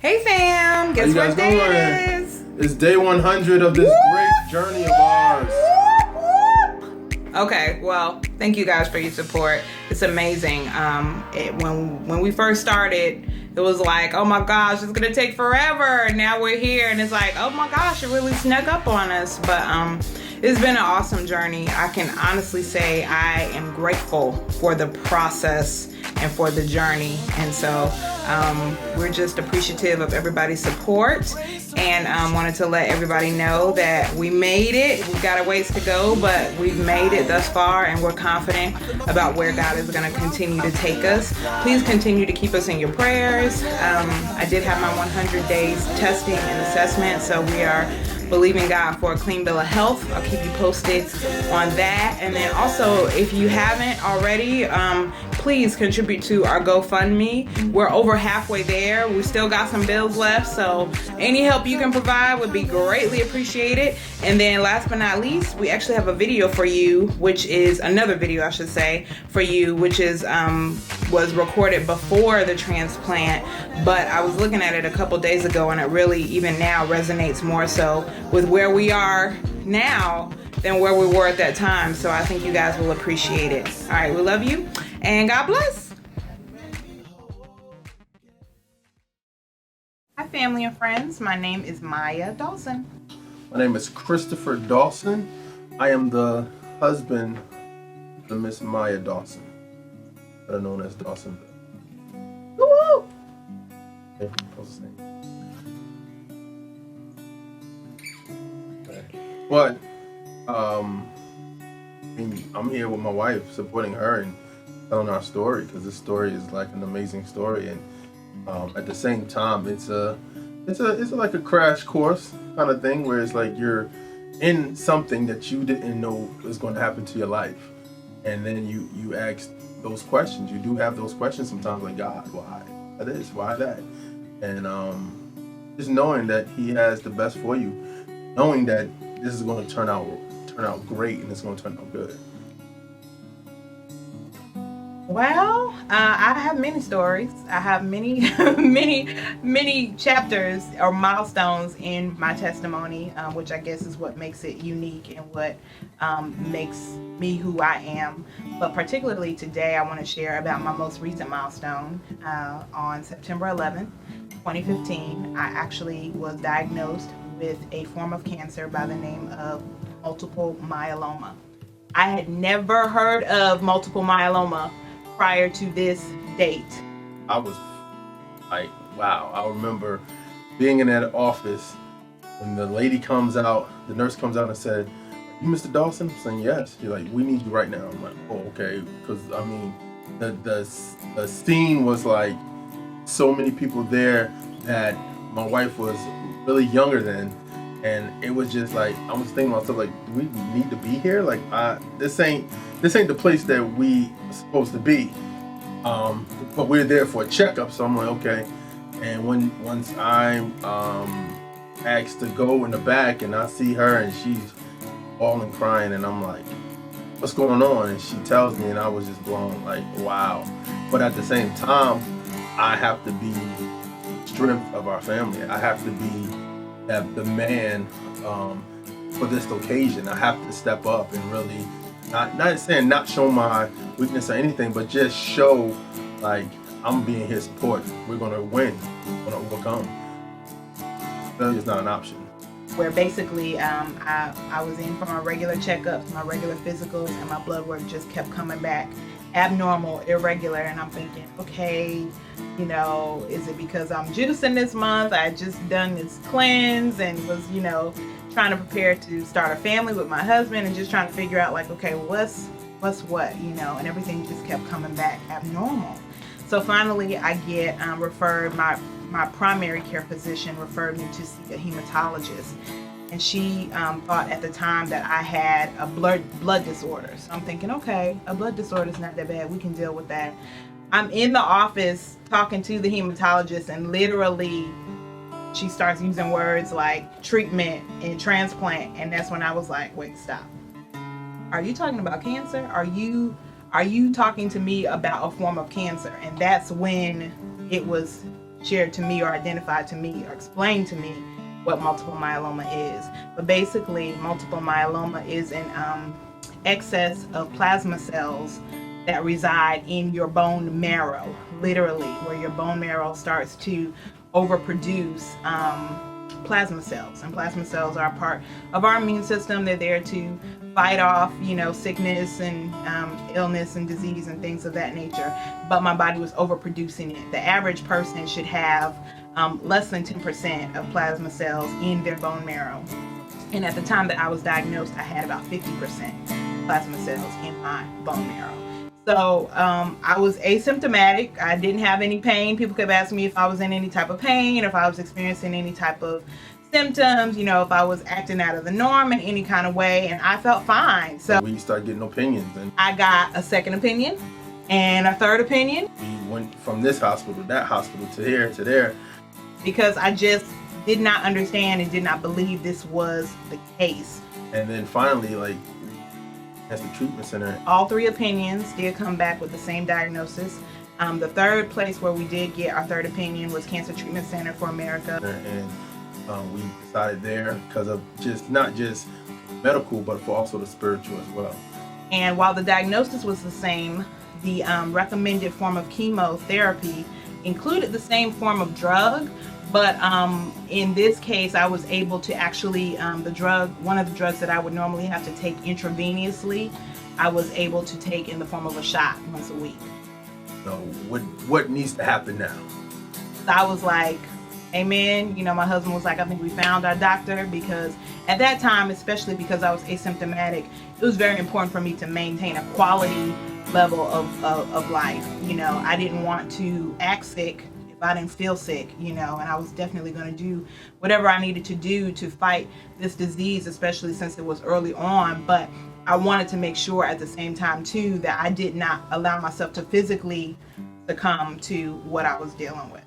Hey fam, guess what day it is? It's day 100 of this great journey of ours. Okay, well, thank you guys for your support. It's amazing. When we first started, it was like, oh my gosh, it's gonna take forever. And now we're here, and it's like, oh my gosh, it really snuck up on us. But it's been an awesome journey. I can honestly say I am grateful for the process and for the journey. And so we're just appreciative of everybody's support, and wanted to let everybody know that we made it. We've got a ways to go, but we've made it thus far, and we're confident about where God is going to continue to take us. Please continue to keep us in your prayers. I did have my 100 days testing and assessment, so we are believing God for a clean bill of health. I'll keep you posted on that. And then also, if you haven't already, please contribute to our GoFundMe. We're over halfway there. We still got some bills left, so any help you can provide would be greatly appreciated. And then last but not least, we actually have a video for you, which is another video, I should say, for you, which is was recorded before the transplant, but I was looking at it a couple days ago, and it really even now resonates more so with where we are now than where we were at that time. So I think you guys will appreciate it. All right, we love you, and God bless. Hi, family and friends. My name is Maya Dawson. My name is Christopher Dawson. I am the husband of Miss Maya Dawson, better known as Dawsonville. Woo-woo! Okay, what's his name? Okay. But I'm here with my wife, supporting her and telling our story, because this story is like an amazing story, and at the same time, it's like a crash course kind of thing, where it's like you're in something that you didn't know was going to happen to your life, and then you ask those questions. You do have those questions sometimes, like, God, why this, why that, and just knowing that He has the best for you, knowing that this is going to turn out great, and it's going to turn out good. Well, I have many stories. I have many, many chapters or milestones in my testimony, which I guess is what makes it unique and what makes me who I am. But particularly today, I want to share about my most recent milestone. On September 11th, 2015, I actually was diagnosed with a form of cancer by the name of multiple myeloma. I had never heard of multiple myeloma prior to this date. I was like, wow. I remember being in that office when the lady comes out, the nurse comes out and said, "You Mr. Dawson?" I'm saying, "Yes." She's like, "We need you right now." I'm like, "Oh, okay." Because I mean, the scene was like so many people there that my wife was really younger than, and it was just like, I was thinking to myself, like, do we need to be here? Like, this ain't the place that we are supposed to be. But we're there for a checkup, so I'm like, okay. And once I'm asked to go in the back, and I see her, and she's bawling, crying, and I'm like, what's going on? And she tells me, and I was just blown, like, wow. But at the same time, I have to be strength of our family. I have to be the man for this occasion. I have to step up and really not show my weakness or anything, but just show, like, I'm being here support. We're gonna win. We're gonna overcome. Failure is not an option. Where basically I was in for my regular checkups, my regular physicals, and my blood work just kept coming back abnormal, irregular, and I'm thinking, okay, is it because I'm juicing this month? I just done this cleanse and was, trying to prepare to start a family with my husband, and just trying to figure out, like, okay, what's what, and everything just kept coming back abnormal. So finally I get referred, my primary care physician referred me to see a hematologist, and she thought at the time that I had a blood disorder. So I'm thinking, okay, a blood disorder is not that bad, we can deal with that. I'm in the office talking to the hematologist, and literally she starts using words like treatment and transplant, and that's when I was like, wait, stop. Are you talking about cancer? Are you talking to me about a form of cancer? And that's when it was shared to me or identified to me or explained to me what multiple myeloma is. But basically, multiple myeloma is an excess of plasma cells that reside in your bone marrow, literally, where your bone marrow starts to overproduce plasma cells. And plasma cells are a part of our immune system. They're there to fight off, sickness and illness and disease and things of that nature. But my body was overproducing it. The average person should have less than 10% of plasma cells in their bone marrow. And at the time that I was diagnosed, I had about 50% plasma cells in my bone marrow. So I was asymptomatic. I didn't have any pain. People kept asking me if I was in any type of pain, or if I was experiencing any type of symptoms, if I was acting out of the norm in any kind of way, and I felt fine. So we started getting opinions, and I got a second opinion and a third opinion. We went from this hospital to that hospital to here to there, because I just did not understand and did not believe this was the case. And then finally, at the treatment center, all three opinions did come back with the same diagnosis. The third place where we did get our third opinion was Cancer Treatment Center for America. And we decided there because of not just medical, but for also the spiritual as well. And while the diagnosis was the same, the recommended form of chemotherapy included the same form of drug. But in this case, I was able to actually, one of the drugs that I would normally have to take intravenously, I was able to take in the form of a shot once a week. So what needs to happen now? So I was like, amen. My husband was like, I think we found our doctor, because at that time, especially because I was asymptomatic, it was very important for me to maintain a quality level of life. I didn't want to act sick I didn't feel sick, and I was definitely going to do whatever I needed to do to fight this disease, especially since it was early on. But I wanted to make sure at the same time too that I did not allow myself to physically succumb to what I was dealing with.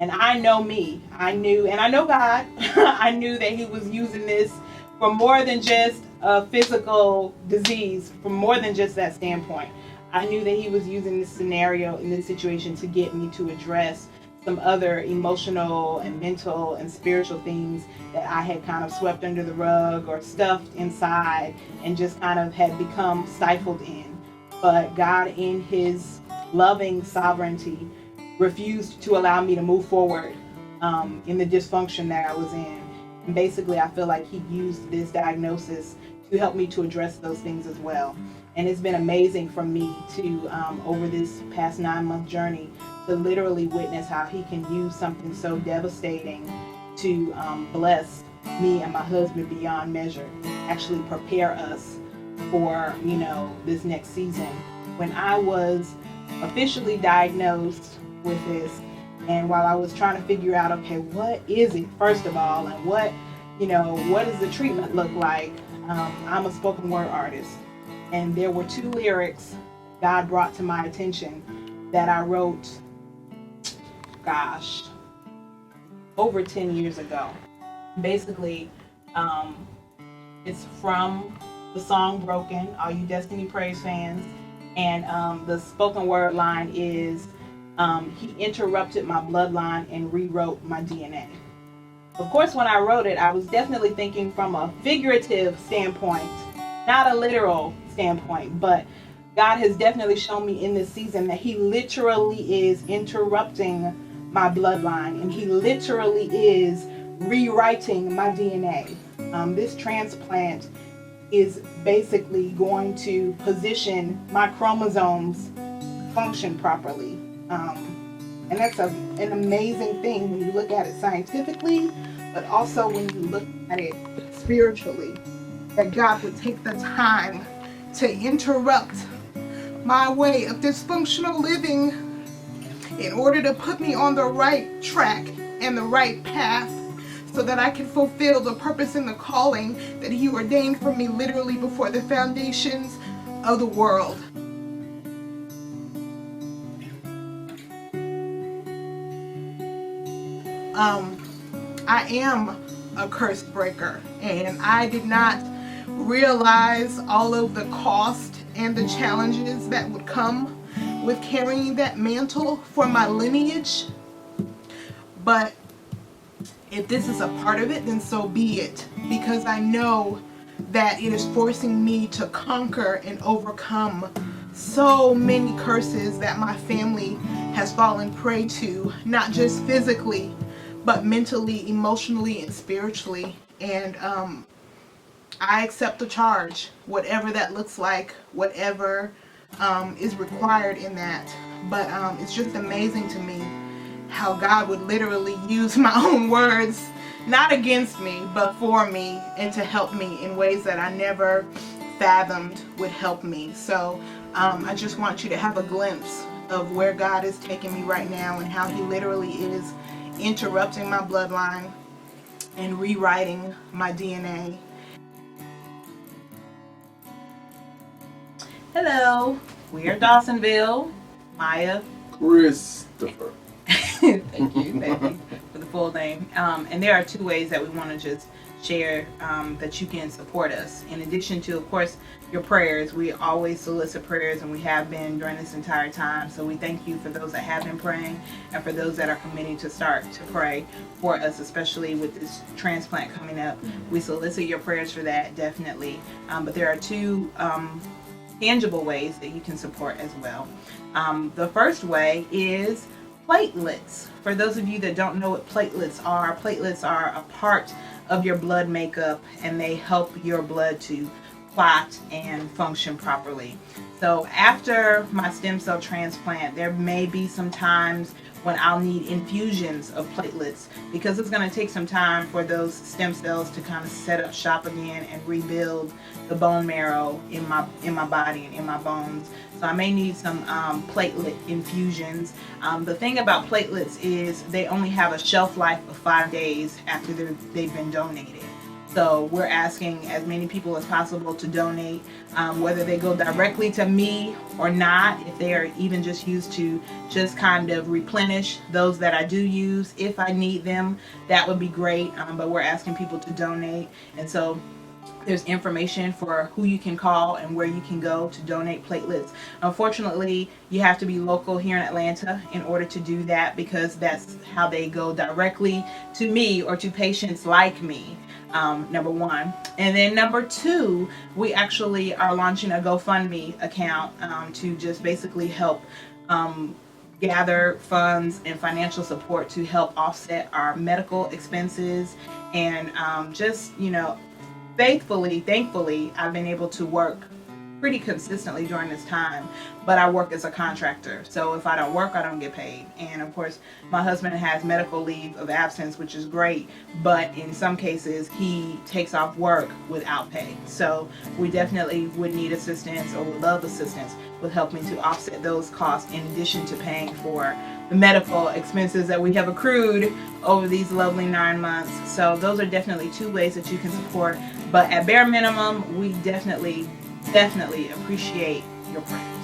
And I know me, and I know God, I knew that He was using this for more than just a physical disease, for more than just that standpoint. I knew that He was using this scenario in this situation to get me to address some other emotional and mental and spiritual things that I had kind of swept under the rug or stuffed inside and just kind of had become stifled in. But God, in His loving sovereignty, refused to allow me to move forward in the dysfunction that I was in. And basically, I feel like He used this diagnosis to help me to address those things as well. And it's been amazing for me to, over this past 9-month journey, to literally witness how He can use something so devastating to bless me and my husband beyond measure, actually prepare us for, this next season. When I was officially diagnosed with this, and while I was trying to figure out, okay, what is it, first of all, and what does the treatment look like? I'm a spoken word artist. And there were 2 lyrics God brought to my attention that I wrote, over 10 years ago. Basically, it's from the song Broken, all you Destiny Praise fans. And the spoken word line is, He interrupted my bloodline and rewrote my DNA. Of course, when I wrote it, I was definitely thinking from a figurative standpoint, not a literal standpoint, but God has definitely shown me in this season that He literally is interrupting my bloodline, and He literally is rewriting my DNA. This transplant is basically going to position my chromosomes function properly. And that's an amazing thing when you look at it scientifically, but also when you look at it spiritually, that God would take the time to interrupt my way of dysfunctional living in order to put me on the right track and the right path so that I can fulfill the purpose and the calling that He ordained for me literally before the foundations of the world. I am a curse breaker, and I did not realize all of the cost and the challenges that would come with carrying that mantle for my lineage. But if this is a part of it, then so be it. Because I know that it is forcing me to conquer and overcome so many curses that my family has fallen prey to, not just physically, but mentally, emotionally, and spiritually. And I accept the charge, whatever that looks like, whatever is required in that. But it's just amazing to me how God would literally use my own words, not against me, but for me, and to help me in ways that I never fathomed would help me. So I just want you to have a glimpse of where God is taking me right now, and how he literally is interrupting my bloodline and rewriting my DNA. Hello, we are Dawsonville. Maya. Christopher. Thank you for the full name. And there are two ways that we want to just share that you can support us. In addition to, of course, your prayers, we always solicit prayers, and we have been during this entire time. So we thank you for those that have been praying, and for those that are committing to start to pray for us, especially with this transplant coming up. We solicit your prayers for that, definitely. But there are two tangible ways that you can support as well. The first way is platelets. For those of you that don't know what platelets are a part of your blood makeup, and they help your blood to clot and function properly. So after my stem cell transplant, there may be some times when I'll need infusions of platelets, because it's going to take some time for those stem cells to kind of set up shop again and rebuild the bone marrow in my body and in my bones. So I may need some platelet infusions. The thing about platelets is they only have a shelf life of 5 days after they've been donated. So we're asking as many people as possible to donate, whether they go directly to me or not, if they are even just used to just kind of replenish those that I do use. If I need them, that would be great, but we're asking people to donate. And so there's information for who you can call and where you can go to donate platelets. Unfortunately, you have to be local here in Atlanta in order to do that, because that's how they go directly to me or to patients like me. Number one. And then number two, we actually are launching a GoFundMe account to just basically help gather funds and financial support to help offset our medical expenses. And just, thankfully, I've been able to work pretty consistently during this time, but I work as a contractor. So if I don't work, I don't get paid. And of course, my husband has medical leave of absence, which is great, but in some cases, he takes off work without pay. So we definitely would need assistance, or would love assistance with helping to offset those costs, in addition to paying for the medical expenses that we have accrued over these lovely 9 months. So those are definitely two ways that you can support. But at bare minimum, we definitely appreciate your prayers.